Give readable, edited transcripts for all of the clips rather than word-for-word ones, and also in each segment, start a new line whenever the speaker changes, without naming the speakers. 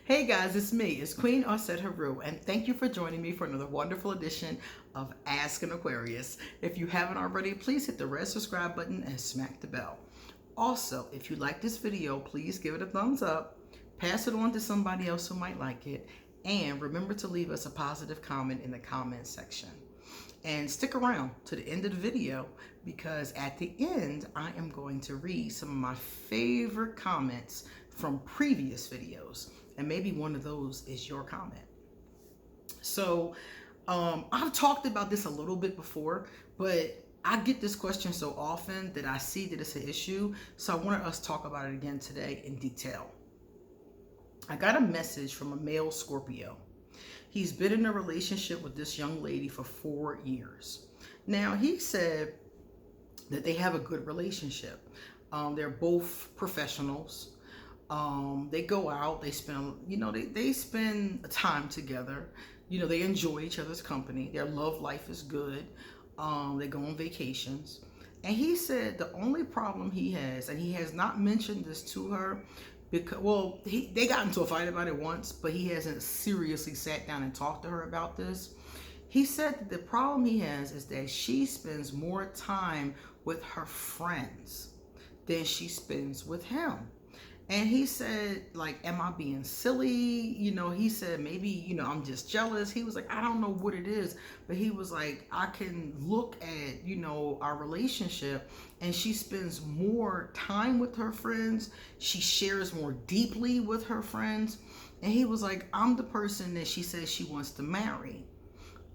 Hey guys, it's me. It's Queen Osset Haru, and thank you for joining me for another wonderful edition of Ask an Aquarius. If you haven't already, please hit the red subscribe button and smack the bell. Also, if you like this video, please give it a thumbs up, pass it on to somebody else who might like it, and remember to leave us a positive comment in the comment section. And stick around to the end of the video because at the end, I am going to read some of my favorite comments from previous videos. And maybe one of those is your comment. So I've talked about this a little bit before, but I get this question so often that I see that it's an issue. So I wanted us to talk about it again today in detail. I got a message from a male Scorpio. He's been in a relationship with this young lady for 4 years. Now, he said that they have a good relationship. They're both professionals. They go out, they spend, they spend time together. They enjoy each other's company. Their love life is good. They go on vacations. And he said the only problem he has, and he has not mentioned this to her, because, they got into a fight about it once, but he hasn't seriously sat down and talked to her about this. He said that the problem he has is that she spends more time with her friends than she spends with him. And he said, am I being silly? He said, maybe, I'm just jealous. He was like, I don't know what it is. But he was like, I can look at, our relationship, and she spends more time with her friends. She shares more deeply with her friends. And he was like, I'm the person that she says she wants to marry.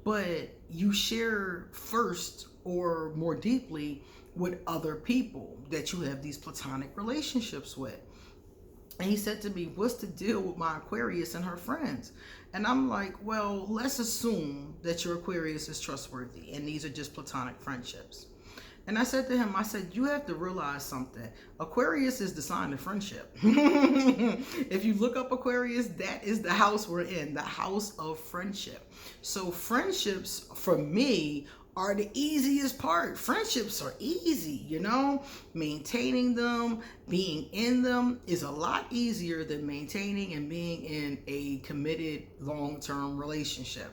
But you share first or more deeply with other people that you have these platonic relationships with. And he said to me, what's the deal with my Aquarius and her friends? And I'm like, well, let's assume that your Aquarius is trustworthy and these are just platonic friendships. And I said to him, you have to realize something. Aquarius is the sign of friendship. If you look up Aquarius, that is the house we're in, the house of friendship. So friendships, for me, are the easiest part. Friendships are easy, maintaining them, being in them is a lot easier than maintaining and being in a committed long-term relationship.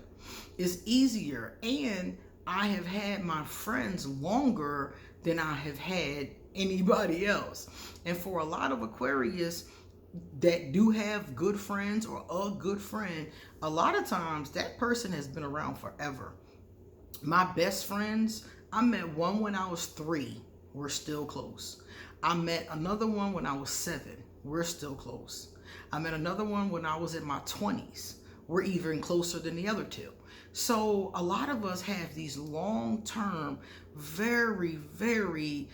It's easier, and I have had my friends longer than I have had anybody else. And for a lot of Aquarius that do have good friends or a good friend, a lot of times that person has been around forever. My best friends, I met one when I was 3. We're still close. I met another one when I was 7. We're still close. I met another one when I was in my 20s. We're even closer than the other 2. So a lot of us have these long-term, very, very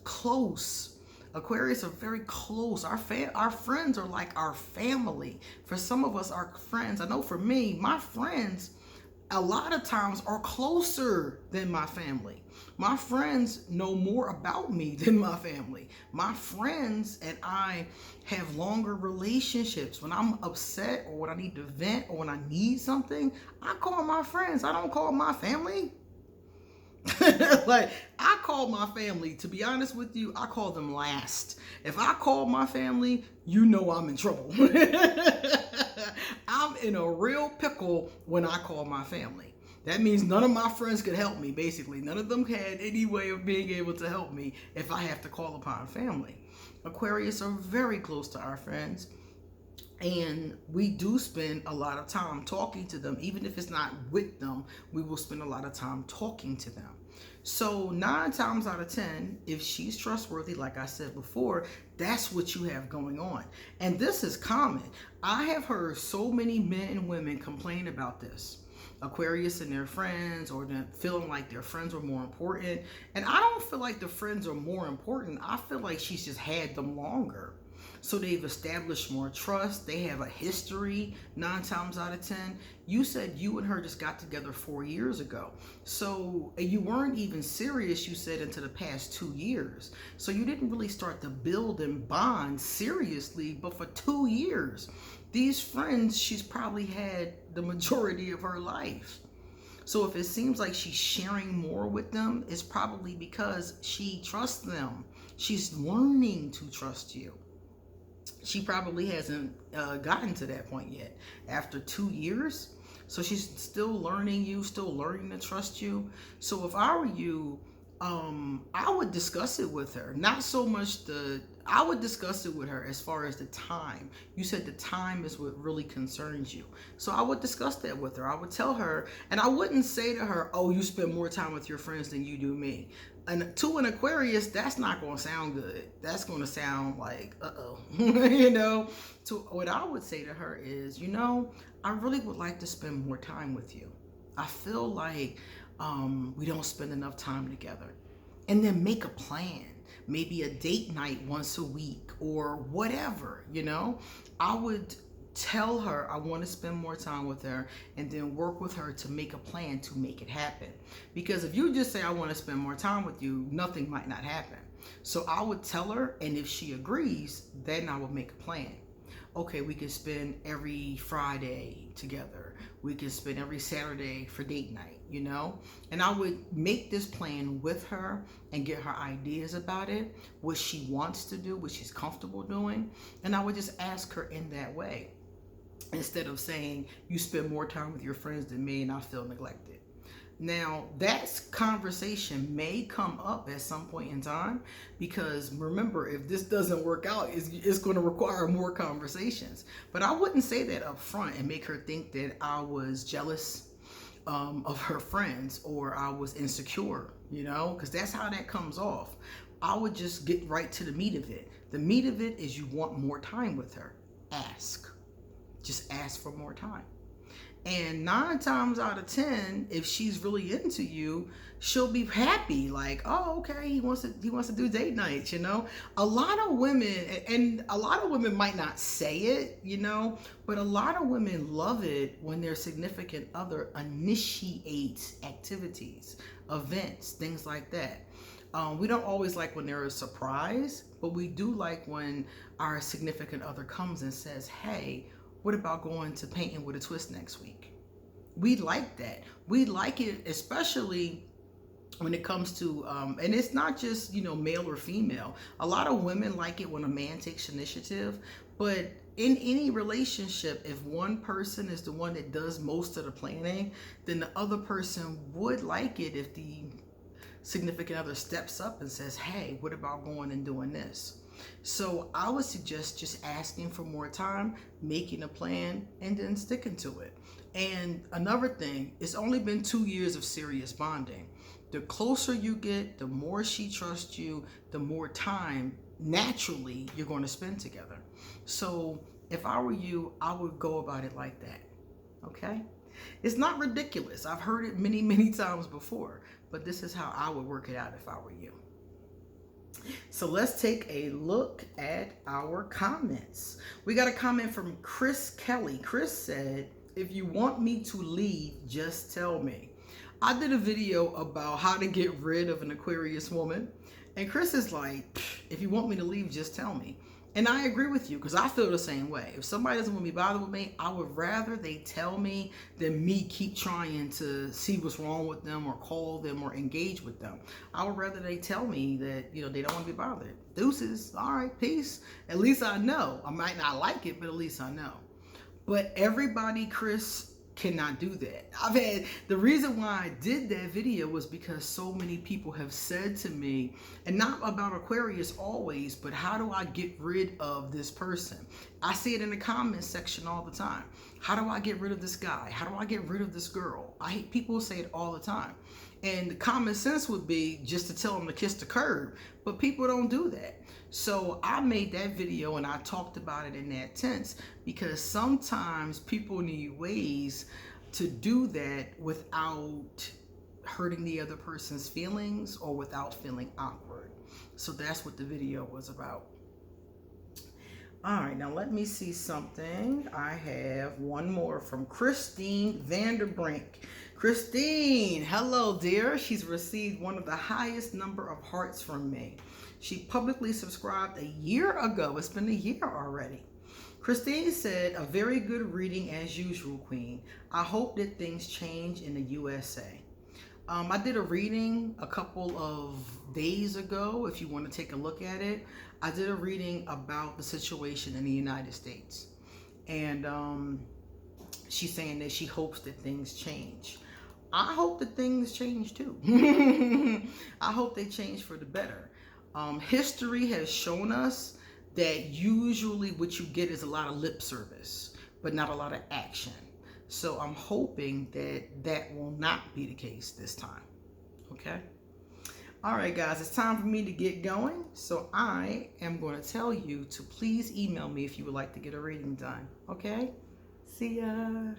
close. Aquarius are very close. Our friends are like our family. For some of us, our friends, I know for me, my friends a lot of times are closer than my family. My friends know more about me than my family. My friends and I have longer relationships. When I'm upset or when I need to vent or when I need something, I call my friends. I don't call my family. I call my family, to be honest with you, I call them last. If I call my family, I'm in trouble. I'm in a real pickle when I call my family. That means none of my friends could help me, basically. None of them had any way of being able to help me if I have to call upon family. Aquarius are very close to our friends. And we do spend a lot of time talking to them. Even if it's not with them, we will spend a lot of time talking to them. So 9 times out of 10, if she's trustworthy, like I said before, that's what you have going on. And this is common. I have heard so many men and women complain about this. Aquarius and their friends, or them feeling like their friends were more important. And I don't feel like the friends are more important. I feel like she's just had them longer. So they've established more trust. They have a history 9 times out of 10. You said you and her just got together 4 years ago. So you weren't even serious, you said, into the past 2 years. So you didn't really start to build and bond seriously, but for 2 years. These friends, she's probably had the majority of her life. So if it seems like she's sharing more with them, it's probably because she trusts them. She's learning to trust you. She probably hasn't gotten to that point yet after 2 years. So she's still learning you, still learning to trust you. So if I were you, I would discuss it with her. Not so much I would discuss it with her as far as the time. You said the time is what really concerns you. So I would discuss that with her. I would tell her, and I wouldn't say to her, oh, you spend more time with your friends than you do me. And to an Aquarius, that's not going to sound good. That's going to sound like, uh-oh, you know. So what I would say to her is, you know, I really would like to spend more time with you. I feel like we don't spend enough time together. And then make a plan. Maybe a date night once a week or whatever, you know. I would tell her I want to spend more time with her and then work with her to make a plan to make it happen. Because if you just say I want to spend more time with you, nothing might not happen. So I would tell her, and if she agrees, then I would make a plan. Okay, we can spend every Friday together. We can spend every Saturday for date night, you know? And I would make this plan with her and get her ideas about it, what she wants to do, what she's comfortable doing. And I would just ask her in that way, instead of saying, you spend more time with your friends than me and I feel neglected. Now, that conversation may come up at some point in time, because remember, if this doesn't work out, it's going to require more conversations. But I wouldn't say that up front and make her think that I was jealous of her friends or I was insecure, you know, because that's how that comes off. I would just get right to the meat of it. The meat of it is you want more time with her. Ask. Just ask for more time. And 9 times out of 10, if she's really into you, she'll be happy. Like, oh, okay, he wants to do date nights, you know. A lot of women, and a lot of women might not say it, you know, but a lot of women love it when their significant other initiates activities, events, things like that. We don't always like when they're a surprise, but we do like when our significant other comes and says, hey, what about going to Painting with a Twist next week? We like that. We like it, especially when it comes to, and it's not just, you know, male or female. A lot of women like it when a man takes initiative, but in any relationship, if one person is the one that does most of the planning, then the other person would like it if the significant other steps up and says, hey, what about going and doing this? So I would suggest just asking for more time, making a plan, and then sticking to it. And another thing, it's only been 2 years of serious bonding. The closer you get, the more she trusts you, the more time naturally you're going to spend together. So if I were you, I would go about it like that. Okay? It's not ridiculous. I've heard it many, many times before, but this is how I would work it out if I were you. So let's take a look at our comments. We got a comment from Chris Kelly. Chris said, if you want me to leave, just tell me. I did a video about how to get rid of an Aquarius woman. And Chris is like, if you want me to leave, just tell me. And I agree with you, because I feel the same way. If somebody doesn't want me to bother with me, I would rather they tell me than me keep trying to see what's wrong with them or call them or engage with them. I would rather they tell me that, you know, they don't want to be bothered. Deuces, all right, peace. At least I know. I might not like it, but at least I know. But everybody, Chris, cannot do that. The reason why I did that video was because so many people have said to me, and not about Aquarius always, but how do I get rid of this person? I see it in the comments section all the time. How do I get rid of this guy? How do I get rid of this girl? People say it all the time. And the common sense would be just to tell them to kiss the curb, but people don't do that. So I made that video and I talked about it in that tense, because sometimes people need ways to do that without hurting the other person's feelings or without feeling awkward. So that's what the video was about. All right, now let me see something. I have one more from Christine Vanderbrink. Christine, hello dear. She's received one of the highest number of hearts from me. She publicly subscribed a year ago. It's been a year already. Christine said, a very good reading as usual, Queen. I hope that things change in the USA. I did a reading a couple of days ago, if you want to take a look at it. I did a reading about the situation in the United States, and she's saying that she hopes that things change. I hope that things change too. I hope they change for the better. History has shown us that usually what you get is a lot of lip service, but not a lot of action. So I'm hoping that that will not be the case this time. Okay? All right, guys, it's time for me to get going. So I am going to tell you to please email me if you would like to get a reading done. Okay? See ya.